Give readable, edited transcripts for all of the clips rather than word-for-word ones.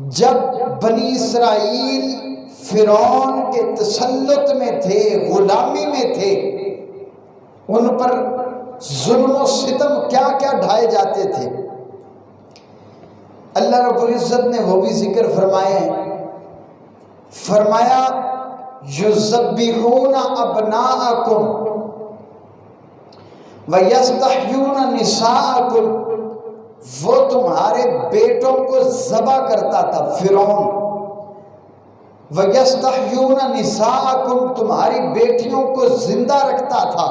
جب بنی اسرائیل فرعون کے تسلط میں تھے، غلامی میں تھے، ان پر ظلم و ستم کیا کیا ڈھائے جاتے تھے، اللہ رب العزت نے وہ بھی ذکر فرمائے ہیں۔ فرمایا یذبحون ابناءکم ویستحیون نساءکم، وہ تمہارے بیٹوں کو ذبح کرتا تھا فرعون، وَيَسْتَحْيُونَ نِسَاءَكُمْ، تمہاری بیٹیوں کو زندہ رکھتا تھا۔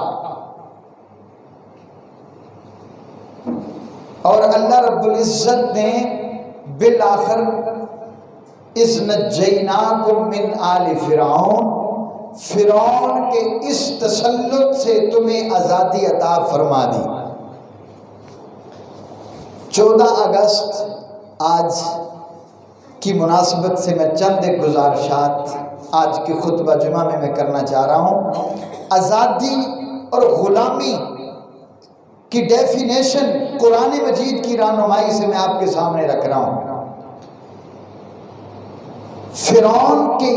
اور اللہ رب العزت نے بالآخر اِذْ نَجَّيْنَاكُمْ مِنْ آلِ فرعون، فرعون کے اس تسلط سے تمہیں آزادی عطا فرما دی۔ 14 اگست آج کی مناسبت سے میں چند ایک گزارشات آج کی خطبہ جمعہ میں کرنا چاہ رہا ہوں۔ آزادی اور غلامی کی ڈیفینیشن قرآن مجید کی رہنمائی سے میں آپ کے سامنے رکھ رہا ہوں۔ فرعون کی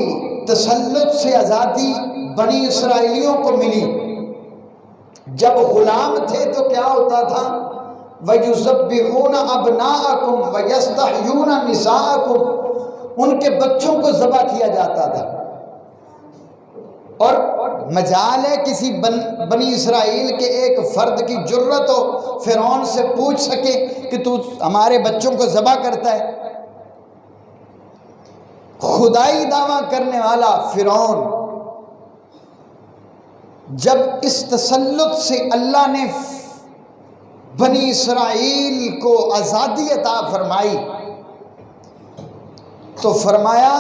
تسلط سے آزادی بنی اسرائیلیوں کو ملی۔ جب غلام تھے تو کیا ہوتا تھا؟ وَيُذَبِّحُونَ أَبْنَاءَكُمْ وَيَسْتَحْيُونَ نِسَاءَكُمْ، ان کے بچوں کو ذبح کیا جاتا تھا۔ اور مجال ہے کسی بنی اسرائیل کے ایک فرد کی جرت ہو فرعون سے پوچھ سکے کہ تو ہمارے بچوں کو ذبح کرتا ہے؟ خدائی دعویٰ کرنے والا فرعون جب اس تسلط سے اللہ نے بنی اسرائیل کو آزادی عطا فرمائی تو فرمایا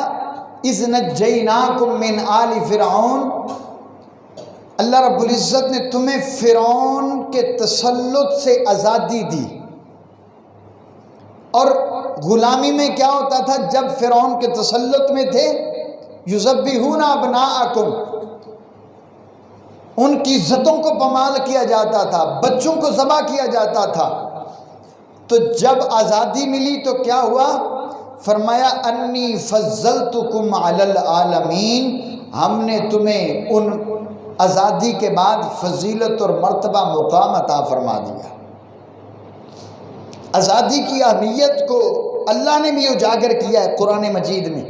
اِذْ نَجَّيْنَاكُمْ مِنْ آلِ فرعون، اللہ رب العزت نے تمہیں فرعون کے تسلط سے آزادی دی۔ اور غلامی میں کیا ہوتا تھا؟ جب فرعون کے تسلط میں تھے یذبحون ابناءکم، ان کی عزتوں کو پامال کیا جاتا تھا، بچوں کو ذبح کیا جاتا تھا۔ تو جب آزادی ملی تو کیا ہوا؟ فرمایا انی فضلتکم علی العالمین، ہم نے تمہیں ان آزادی کے بعد فضیلت اور مرتبہ مقام عطا فرما دیا۔ آزادی کی اہمیت کو اللہ نے بھی اجاگر کیا ہے قرآن مجید میں۔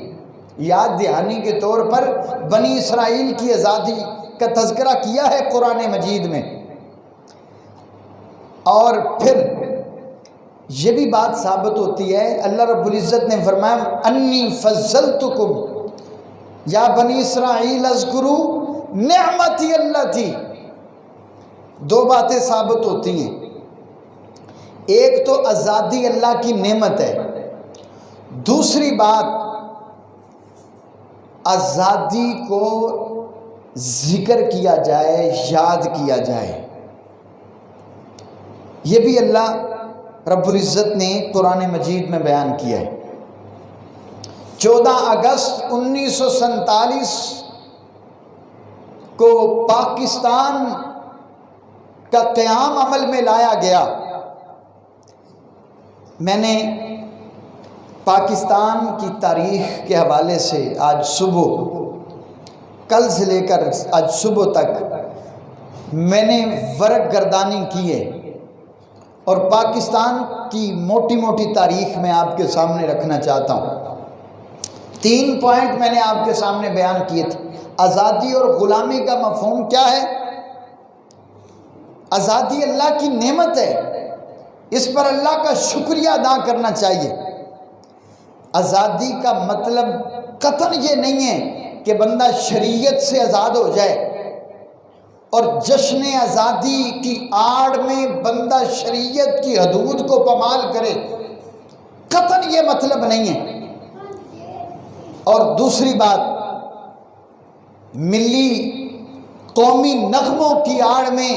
یاد دہانی کے طور پر بنی اسرائیل کی آزادی کا تذکرہ کیا ہے قرآن مجید میں۔ اور پھر یہ بھی بات ثابت ہوتی ہے، اللہ رب العزت نے فرمایا انی فضلتکم یا بنی اسرائیل اذکروا نعمتی اللتی، دو باتیں ثابت ہوتی ہیں۔ ایک تو آزادی اللہ کی نعمت ہے، دوسری بات آزادی کو ذکر کیا جائے، یاد کیا جائے۔ یہ بھی اللہ رب العزت نے قرآن مجید میں بیان کیا ہے۔ 14 اگست 1947 کو پاکستان کا قیام عمل میں لایا گیا۔ میں نے پاکستان کی تاریخ کے حوالے سے آج صبح، کل سے لے کر آج صبح تک میں نے ورق گردانی کی ہے اور پاکستان کی موٹی موٹی تاریخ میں آپ کے سامنے رکھنا چاہتا ہوں۔ 3 پوائنٹ میں نے آپ کے سامنے بیان کیے تھے۔ آزادی اور غلامی کا مفہوم کیا ہے؟ آزادی اللہ کی نعمت ہے، اس پر اللہ کا شکریہ ادا کرنا چاہیے۔ آزادی کا مطلب قطعاً یہ نہیں ہے کہ بندہ شریعت سے آزاد ہو جائے اور جشن آزادی کی آڑ میں بندہ شریعت کی حدود کو پامال کرے، قطعاً یہ مطلب نہیں ہے۔ اور دوسری بات، ملی قومی نغموں کی آڑ میں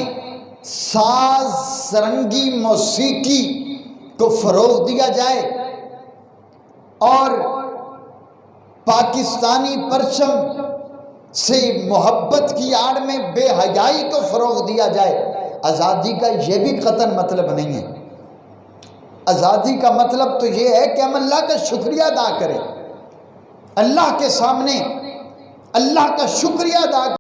ساز سرنگی موسیقی کو فروغ دیا جائے اور پاکستانی پرچم سے محبت کی آڑ میں بے حیائی کو فروغ دیا جائے، آزادی کا یہ بھی قطعاً مطلب نہیں ہے۔ آزادی کا مطلب تو یہ ہے کہ ہم اللہ کا شکریہ ادا کریں، اللہ کے سامنے اللہ کا شکریہ ادا کریں۔